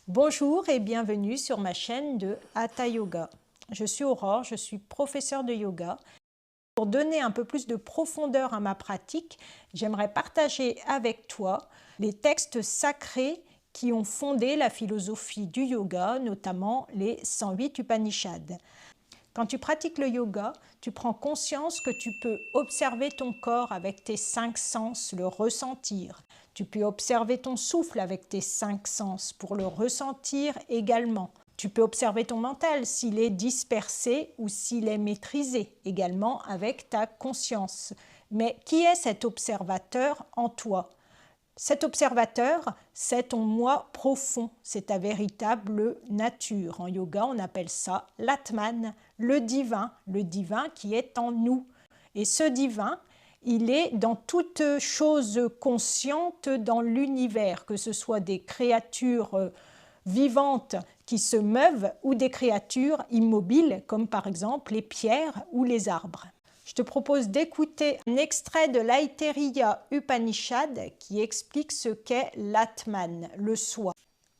Bonjour et bienvenue sur ma chaîne de Hatha Yoga. Je suis Aurore, je suis professeure de yoga. Pour donner un peu plus de profondeur à ma pratique, j'aimerais partager avec toi les textes sacrés qui ont fondé la philosophie du yoga, notamment les 108 Upanishads. Quand tu pratiques le yoga, tu prends conscience que tu peux observer ton corps avec tes 5 sens, le ressentir. Tu peux observer ton souffle avec tes 5 sens pour le ressentir également. Tu peux observer ton mental s'il est dispersé ou s'il est maîtrisé, également avec ta conscience. Mais qui est cet observateur en toi ? Cet observateur, c'est ton moi profond, c'est ta véritable nature. En yoga, on appelle ça l'Atman, le divin qui est en nous. Et ce divin, il est dans toute chose consciente dans l'univers, que ce soit des créatures vivantes qui se meuvent ou des créatures immobiles, comme par exemple les pierres ou les arbres. Je te propose d'écouter un extrait de l'Aitériya Upanishad qui explique ce qu'est l'Atman, le soi.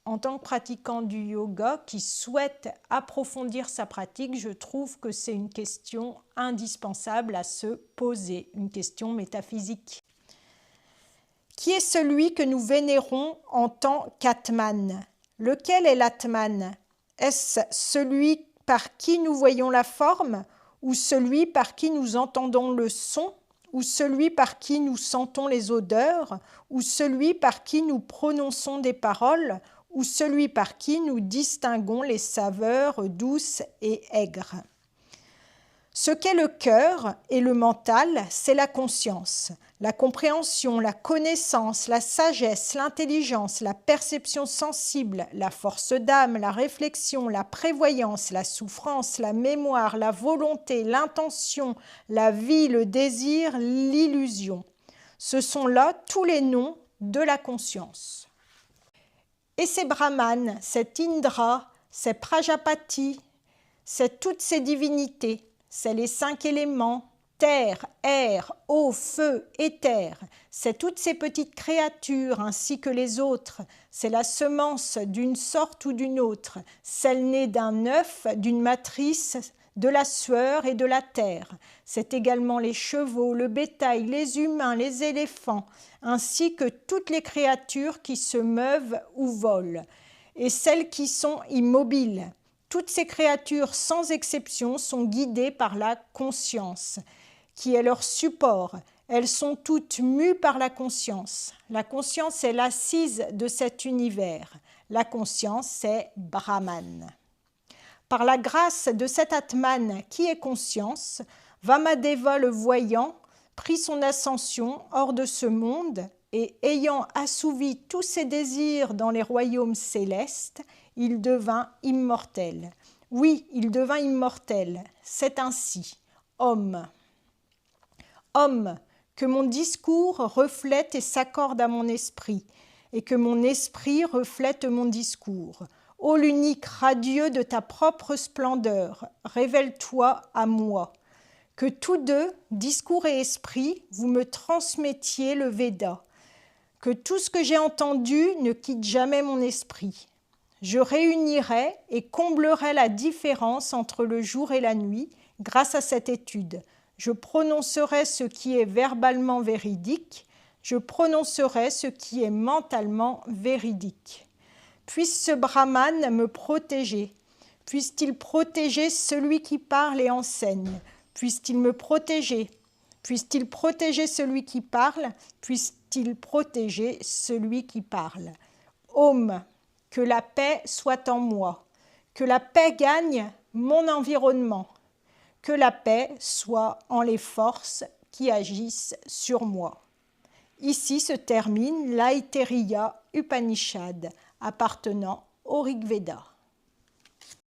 En tant que pratiquant du yoga qui souhaite approfondir sa pratique, je trouve que c'est une question indispensable à se poser, une question métaphysique. Qui est celui que nous vénérons en tant qu'Atman? Lequel est l'Atman? Est-ce celui par qui nous voyons la forme, ou celui par qui nous entendons le son, ou celui par qui nous sentons les odeurs, ou celui par qui nous prononçons des paroles, ou celui par qui nous distinguons les saveurs douces et aigres. Ce qu'est le cœur et le mental, c'est la conscience, la compréhension, la connaissance, la sagesse, l'intelligence, la perception sensible, la force d'âme, la réflexion, la prévoyance, la souffrance, la mémoire, la volonté, l'intention, la vie, le désir, l'illusion. Ce sont là tous les noms de la conscience. Et ces brahmanes, cet Indra, ces Prajapati, c'est toutes ces divinités. C'est les 5 éléments, terre, air, eau, feu, éther. C'est toutes ces petites créatures ainsi que les autres. C'est la semence d'une sorte ou d'une autre, celle née d'un œuf, d'une matrice, de la sueur et de la terre. C'est également les chevaux, le bétail, les humains, les éléphants, ainsi que toutes les créatures qui se meuvent ou volent, et celles qui sont immobiles. Toutes ces créatures, sans exception, sont guidées par la conscience, qui est leur support. Elles sont toutes mues par la conscience. La conscience est l'assise de cet univers. La conscience, c'est Brahman. Par la grâce de cet Atman qui est conscience, Vamadeva le voyant prit son ascension hors de ce monde et ayant assouvi tous ses désirs dans les royaumes célestes, il devint immortel. Oui, il devint immortel. C'est ainsi. Homme. Homme, que mon discours reflète et s'accorde à mon esprit, et que mon esprit reflète mon discours. Ô l'unique radieux de ta propre splendeur, révèle-toi à moi. Que tous deux, discours et esprit, vous me transmettiez le Veda. Que tout ce que j'ai entendu ne quitte jamais mon esprit. Je réunirai et comblerai la différence entre le jour et la nuit grâce à cette étude. Je prononcerai ce qui est verbalement véridique, je prononcerai ce qui est mentalement véridique. Puisse ce Brahman me protéger, puisse-t-il protéger celui qui parle et enseigne, puisse-t-il me protéger, puisse-t-il protéger celui qui parle, puisse-t-il protéger celui qui parle. Om, que la paix soit en moi, que la paix gagne mon environnement, que la paix soit en les forces qui agissent sur moi. Ici se termine l'Aitériya Upanishad appartenant au Rig Veda.